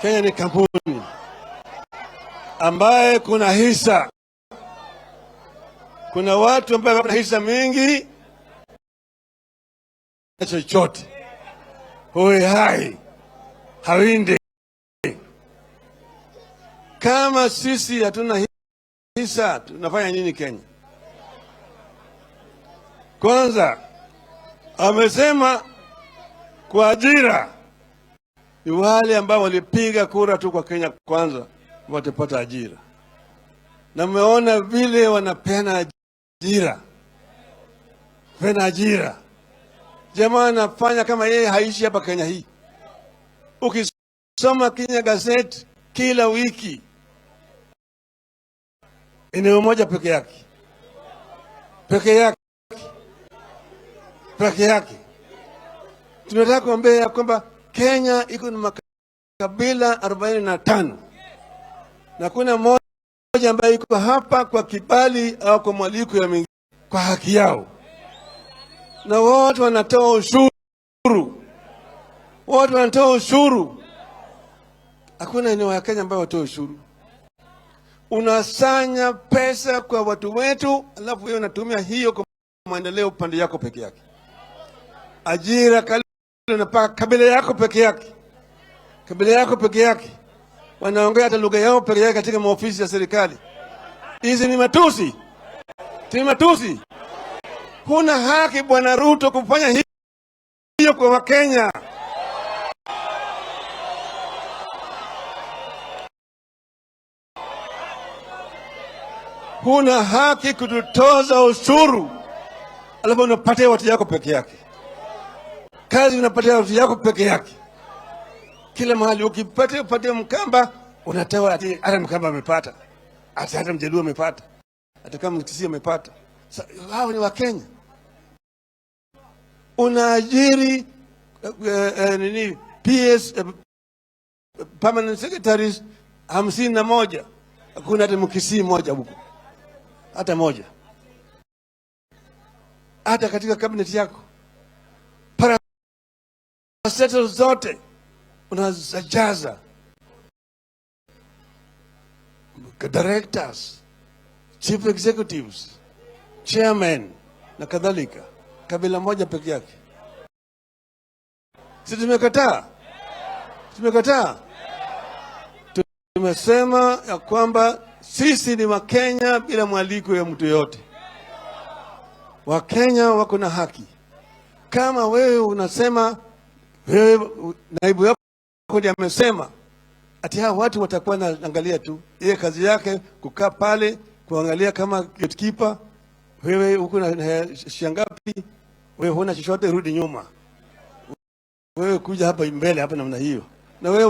Kenya ni kampuni ambaye kuna hisa. Kuna watu ambao wana hisa mingi chochote. Hoi hai. Hawinde. Kama sisi hatuna hisa, tunafanya nini Kenya? Kwanza, amesema kwa ajira ni wale ambao walipiga kura tu kwa Kenya Kwanza watapata ajira. Na mmeona vile wanapeana ajira. Pena ajira. Jamaa anafanya kama yeye haishi hapa Kenya hii. Ukisoma Kenya Gazette kila wiki eneo moja peke yake. Peke yake. Tunataka kuambia kwamba Kenya iko na makabila 45. Na kuna moja ambaye iko hapa kwa kibali au kwa mwaliko ya mingi, kwa haki yao. Na wote wanatoa ushuru. Wote wanatoa ushuru. Hakuna eneo ya Kenya ambayo watoa ushuru. Unasanya pesa kwa watu wetu, alafu wewe unatumia hiyo kwa maendeleo upande yako peke yake. Ajira kale unapaka kabila yako peke yake. Kabila yako peke yake. Wanaongea hata lugha yao peke yake katika maofisi ya serikali. Hizi ni matusi. Ni matusi. Huna haki Bwana Ruto kufanya hiyo kwa Wakenya. Huna haki kututoza ushuru, alafu unapatia watu yako peke yake. Kazi unapatia watu yako peke yake. Kila mahali ukipatia Mkamba, unatoa hata Mkamba amepata. Hata Mjaluo amepata. Hata kama Mkisii amepata. Hao ni Wakenya. Unaajiri PS permanent secretaries 51. Hakuna hata Mkisii moja huko. Hata moja. Hata katika cabinet yako. Parastatals zote unazajaza. Directors, chief executives, chairman na kadhalika. Kabila moja peke yake. Sisi tumekataa. Tumekataa. Tumesema ya kwamba sisi ni Wakenya bila mwaliko ya mtu yote. Wakenya wako na haki. Kama wewe unasema, wewe naibu yako ndiye amesema, ati hao watu watakuwa naangalia tu. Yeye kazi yake kukaa pale, kuangalia kama gatekeeper. Wewe uko na shangapi? Wewe huna chochote, rudi nyuma. Wewe kuja hapa mbele hapa namna hiyo. Na wewe